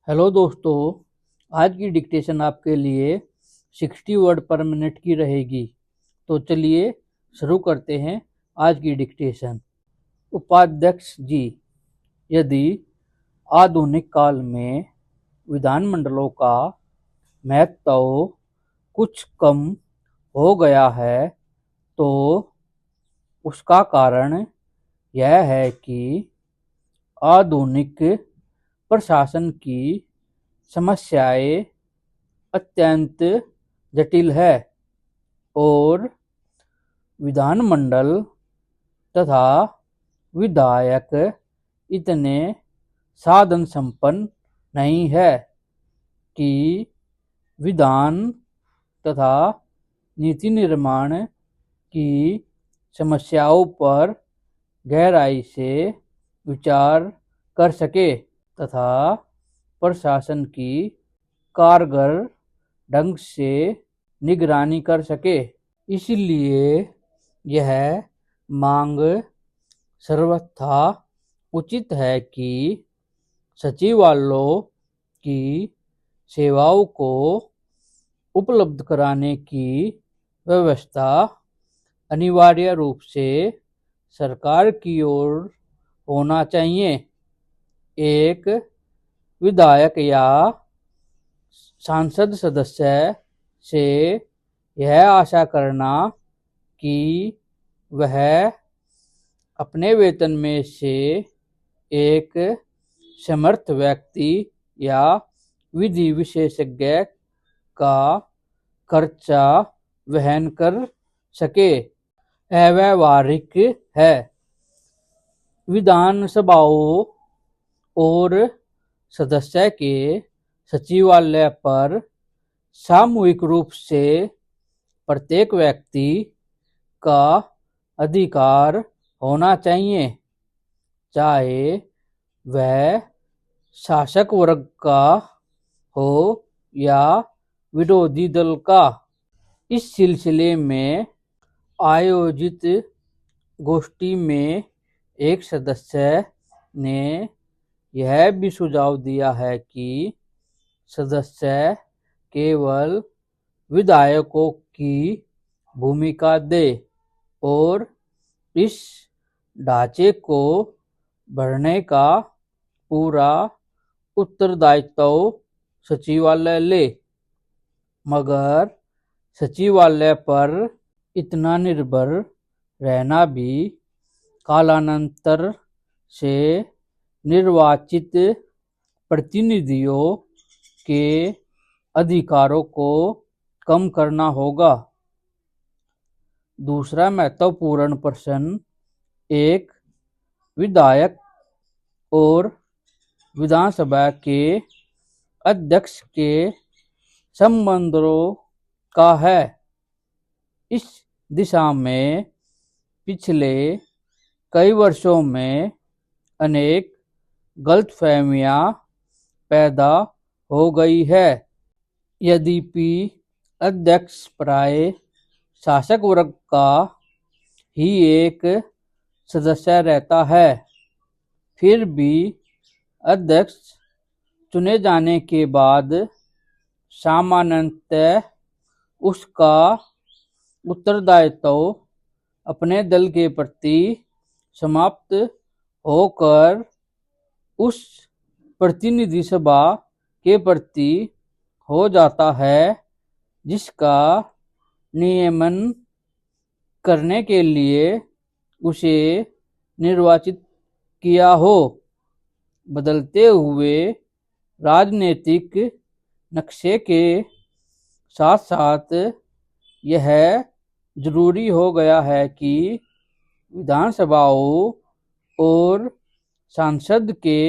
Hello दोस्तों। आज की डिक्टेशन आपके लिए 60 वर्ड पर मिनट की रहेगी। तो चलिए शुरू करते हैं आज की डिक्टेशन। उपाध्यक्ष जी, यदि आधुनिक काल में विधानमंडलों का महत्व कुछ कम हो गया है तो उसका कारण यह है कि आधुनिक प्रशासन की समस्याएं अत्यंत जटिल है और विधानमंडल तथा विधायक इतने साधन संपन्न नहीं है कि विधान तथा नीति निर्माण की समस्याओं पर गहराई से विचार कर सके तथा प्रशासन की कारगर ढंग से निगरानी कर सके। इसलिए यह मांग सर्वथा उचित है कि सचिवालयों की सेवाओं को उपलब्ध कराने की व्यवस्था अनिवार्य रूप से सरकार की ओर होना चाहिए। एक विधायक या सांसद सदस्य से यह आशा करना कि वह अपने वेतन में से एक समर्थ व्यक्ति या विधि विशेषज्ञ का खर्चा वहन कर सके अव्यावहारिक है। विधानसभाओं और सदस्य के सचिवालय पर सामूहिक रूप से प्रत्येक व्यक्ति का अधिकार होना चाहिए, चाहे वह शासक वर्ग का हो या विरोधी दल का। इस सिलसिले में आयोजित गोष्ठी में एक सदस्य ने यह भी सुझाव दिया है कि सदस्य केवल विधायकों की भूमिका दे और इस ढांचे को भरने का पूरा उत्तरदायित्व सचिवालय ले, मगर सचिवालय पर इतना निर्भर रहना भी कालांतर से निर्वाचित प्रतिनिधियों के अधिकारों को कम करना होगा। दूसरा महत्वपूर्ण प्रश्न एक विधायक और विधानसभा के अध्यक्ष के संबंधों का है। इस दिशा में पिछले कई वर्षों में अनेक गलतफहमियां पैदा हो गई है। यद्यपि अध्यक्ष प्राय शासक वर्ग का ही एक सदस्य रहता है, फिर भी अध्यक्ष चुने जाने के बाद सामान्यतः उसका उत्तरदायित्व अपने दल के प्रति समाप्त होकर उस प्रतिनिधि सभा के प्रति हो जाता है जिसका नियमन करने के लिए उसे निर्वाचित किया हो। बदलते हुए राजनीतिक नक्शे के साथ साथ यह जरूरी हो गया है कि विधानसभाओं और सांसद के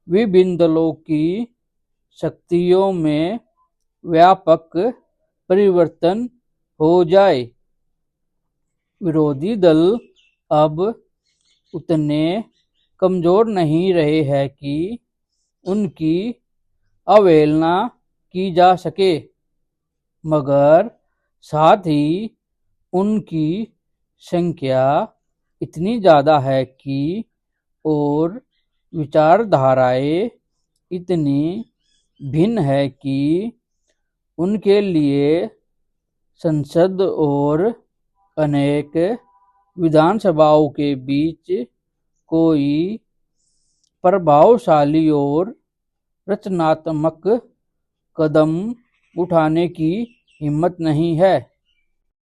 विभिन्न दलों की शक्तियों में व्यापक परिवर्तन हो जाए। विरोधी दल अब उतने कमजोर नहीं रहे हैं कि उनकी अवहेलना की जा सके, मगर साथ ही उनकी संख्या इतनी ज़्यादा है कि और विचारधाराएं इतनी भिन्न है कि उनके लिए संसद और अनेक विधानसभाओं के बीच कोई प्रभावशाली और रचनात्मक कदम उठाने की हिम्मत नहीं है।